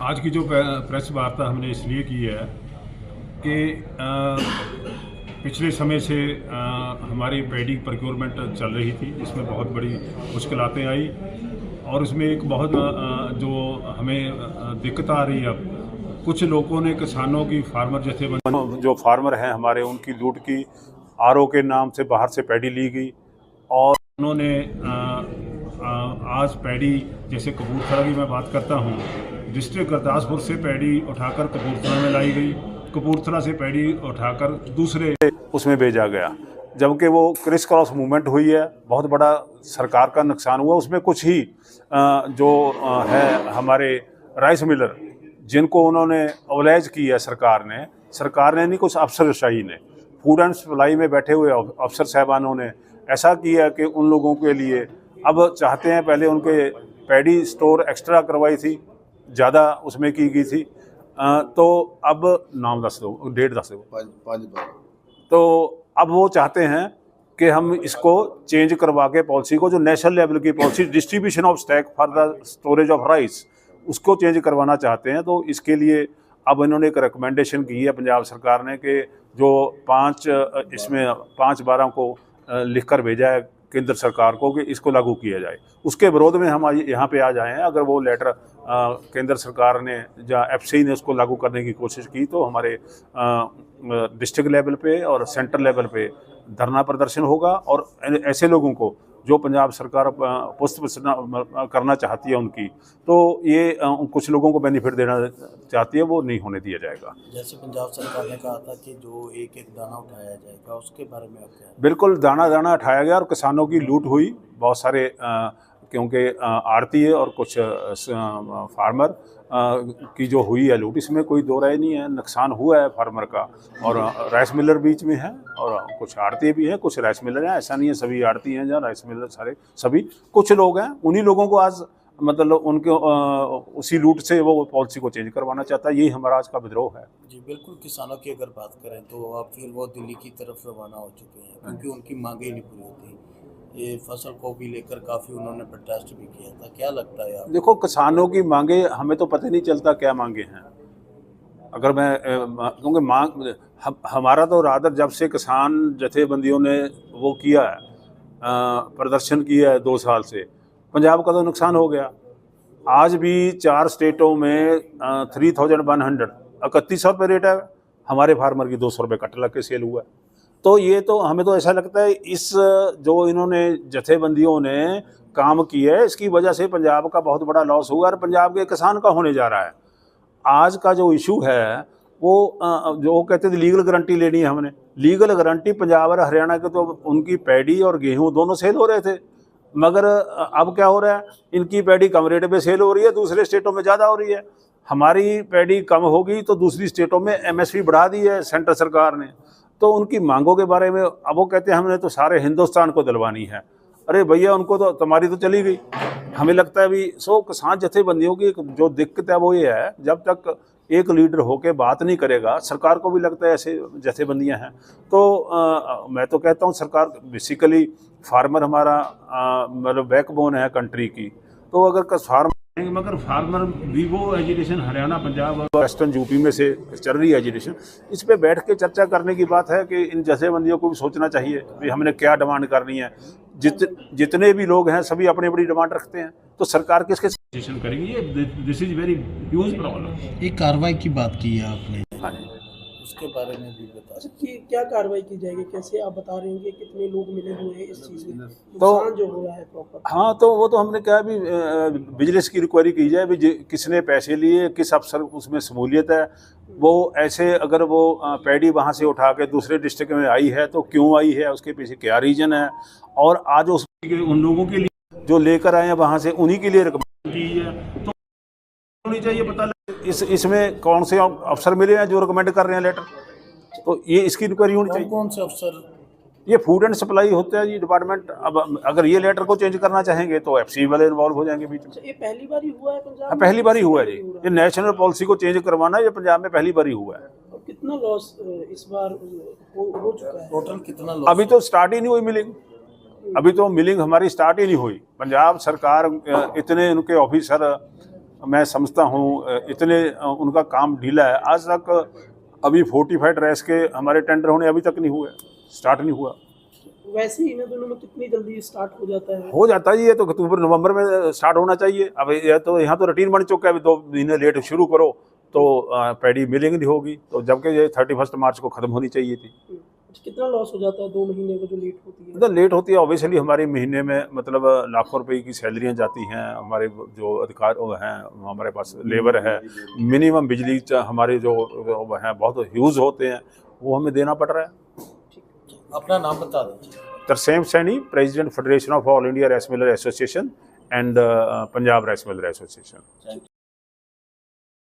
आज की जो प्रेस वार्ता हमने इसलिए की है कि पिछले समय से हमारी पैडी प्रोक्योरमेंट चल रही थी, जिसमें बहुत बड़ी मुश्किलातें आई और उसमें एक बहुत जो हमें दिक्कत आ रही है। अब कुछ लोगों ने किसानों की फार्मर जथेबंदी जो फार्मर हैं हमारे, उनकी लूट की। आरओ के नाम से बाहर से पैडी ली गई और उन्होंने आज पैडी, जैसे कपूरथला की मैं बात करता हूँ, डिस्ट्रिक्ट गुरदासपुर से पैडी उठाकर कपूरथला में लाई गई, कपूरथला से पैडी उठाकर दूसरे उसमें भेजा गया, जबकि वो क्रिस क्रॉस मूवमेंट हुई है। बहुत बड़ा सरकार का नुकसान हुआ। उसमें कुछ ही जो है हमारे राइस मिलर, जिनको उन्होंने अवलेज की है सरकार ने नहीं, कुछ अफसरशाही ने, फूड एंड सप्लाई में बैठे हुए अफसर साहबानों ने ऐसा किया कि उन लोगों के लिए अब चाहते हैं, पहले उनके पैडी स्टोर एक्स्ट्रा करवाई थी, ज़्यादा उसमें की गई थी, तो अब नाम दस दो, डेट दस दो, तो अब वो चाहते हैं कि हम इसको चेंज करवा के पॉलिसी को, जो नेशनल लेवल की policy distribution of stack for the storage of rice, उसको चेंज करवाना चाहते हैं। तो इसके लिए अब इन्होंने एक रिकमेंडेशन की है पंजाब सरकार ने कि जो 5/12 को लिखकर भेजा है केंद्र सरकार को कि इसको लागू किया जाए। उसके विरोध में हम यहाँ पे आ जाए हैं। अगर वो लेटर केंद्र सरकार ने या एफसीआई ने उसको लागू करने की कोशिश की तो हमारे डिस्ट्रिक्ट लेवल पे और सेंटर लेवल पे धरना प्रदर्शन होगा और ऐसे लोगों को जो पंजाब सरकार पुष्ट करना चाहती है उनकी, तो ये कुछ लोगों को बेनिफिट देना चाहती है, वो नहीं होने दिया जाएगा। जैसे पंजाब सरकार ने कहा था कि जो एक एक दाना उठाया जाएगा, उसके बारे में आप क्या? बिल्कुल, दाना दाना उठाया गया और किसानों की लूट हुई। बहुत सारे क्योंकि आड़ती है और कुछ फार्मर की जो हुई है लूट, इसमें कोई दो राय नहीं है। नुकसान हुआ है फार्मर का, और राइस मिलर बीच में है और कुछ आड़ती भी हैं, कुछ राइस मिलर हैं। ऐसा नहीं है सभी आड़ती हैं या राइस मिलर, सारे सभी कुछ लोग हैं। उन्हीं लोगों को आज मतलब उनके उसी लूट से वो पॉलिसी को चेंज करवाना चाहता है। यही हमारा आज का विद्रोह है। जी बिल्कुल। किसानों की अगर बात करें तो अब फिर वो दिल्ली की तरफ रवाना हो चुके हैं, क्योंकि उनकी मांगें नहीं पूरी होती। ये फसल को भी लेकर काफ़ी उन्होंने प्रोटेस्ट भी किया था। क्या लगता है आपको? देखो, किसानों की मांगे हमें तो पता नहीं चलता क्या मांगे हैं। अगर मैं क्योंकि मांग हमारा तो रादर जब से किसान जथेबंदियों ने वो किया है, प्रदर्शन किया है 2 साल से, पंजाब का तो नुकसान हो गया। आज भी 4 स्टेटों में 3100 3100 रुपये रेट है, हमारे फार्मर की 200 रुपये कट्टा लग के सेल हुआ है। तो ये तो हमें तो ऐसा लगता है इस जो इन्होंने जथेबंदियों ने काम किया है, इसकी वजह से पंजाब का बहुत बड़ा लॉस हुआ और पंजाब के किसान का होने जा रहा है। आज का जो इशू है वो जो कहते थे लीगल गारंटी लेनी है, हमने लीगल गारंटी पंजाब और हरियाणा के तो उनकी पैडी और गेहूं दोनों सेल हो रहे थे, मगर अब क्या हो रहा है, इनकी पैडी कम रेट पे सेल हो रही है, दूसरे स्टेटों में ज़्यादा हो रही है। हमारी पैडी कम होगी तो दूसरी स्टेटों में एमएसपी बढ़ा दी है सेंट्रल सरकार ने। तो उनकी मांगों के बारे में अब वो कहते हैं हमने तो सारे हिंदुस्तान को दिलवानी है। अरे भैया, उनको तो तुम्हारी तो चली गई। हमें लगता है भी किसान जथेबंदियों की जो दिक्कत है वो ये है, जब तक एक लीडर होके बात नहीं करेगा, सरकार को भी लगता है ऐसे जथेबंदियां हैं, तो मैं तो कहता हूँ सरकार बेसिकली फार्मर हमारा मतलब बैकबोन है कंट्री की। तो अगर फार्मर, मगर फार्मर भी वो एजुकेशन हरियाणा, पंजाब और वेस्टर्न यूपी में से चल रही है एजुकेशन, इस पे बैठ के चर्चा करने की बात है कि इन जथेबंदियों को भी सोचना चाहिए कि हमने क्या डिमांड करनी है। जितने भी लोग हैं सभी अपनी अपनी डिमांड रखते हैं, तो सरकार किसके डिसीजन करेगी? ये this is very huge problem. एक कार्रवाई की बात की है आपने, हाँ जी, उसके बारे में भी बता अच्छा, कि क्या कार्रवाई की जाएगी? कैसे आप बता रहे हैं कि कितने लोग मिले हुए हैं इस चीज़ में, तो नुकसान जो हो रहा है प्रॉपर? हाँ, तो वो तो हमने कहा भी बिजनेस की रिक्वायरी की जाए, भी किसने पैसे लिए, किस अफसर उसमें शमूलियत है। वो ऐसे अगर वो पैडी वहाँ से उठा के दूसरे डिस्ट्रिक्ट में आई है तो क्यों आई है, उसके पीछे क्या रीजन है, और आज उन लोगों के लिए जो लेकर आए हैं वहाँ से उन्हीं के लिए रिकमेंड की है, तो होनी चाहिए पता लगे इसमें कौन से अफसर मिले हैं जो रिकमेंड कर रहे हैं लेटर। तो ये इसकी इंक्वायरी होनी चाहिए। कौन से अफसर? ये फूड एंड सप्लाई होता है ये डिपार्टमेंट। अब अगर ये लेटर को चेंज करना चाहेंगे तो एफसी वाले इन्वॉल्व हो जाएंगे बीच में। अच्छा, ये पहली बार ही हुआ है पंजाब में? पहली बार ही हुआ है जी। ये नेशनल पॉलिसी को चेंज करवाना ये पंजाब में पहली बार ही हुआ है। और कितना लॉस इस बार हो चुका है? टोटल कितना लॉस? अभी तो स्टार्ट ही नहीं हुई मिलिंग, अभी तो मिलिंग हमारी स्टार्ट ही नहीं हुई। पंजाब सरकार इतने उनके ऑफिसर मैं समझता हूँ इतने उनका काम ढीला है। आज तक अभी फोर्टिफाइड राइस के हमारे टेंडर होने अभी तक नहीं हुए, स्टार्ट नहीं हुआ। वैसे ही इन दोनों में कितनी जल्दी स्टार्ट हो जाता है? हो जाता है, ये तो अक्टूबर नवंबर में स्टार्ट होना चाहिए। अब ये तो यहाँ तो रूटीन बन चुका है, अभी 2 महीने लेट शुरू करो तो पैडी मिलिंग नहीं होगी, तो जबकि ये 31 मार्च को ख़त्म होनी चाहिए थी। कितना लॉस हो जाता है 2 महीने का जो लेट होती है? मतलब लेट होती है ऑब्वियसली, हमारे महीने में मतलब लाखों रुपए की सैलरियाँ जाती हैं, हमारे जो अधिकार वो हैं, हमारे पास लेबर है, मिनिमम बिजली हमारे जो वो हैं बहुत ह्यूज होते हैं, वो हमें देना पड़ रहा है। अपना नाम बता दीजिए। Tarsem Saini, president federation of all India rice Miller association and Punjab rice Miller association.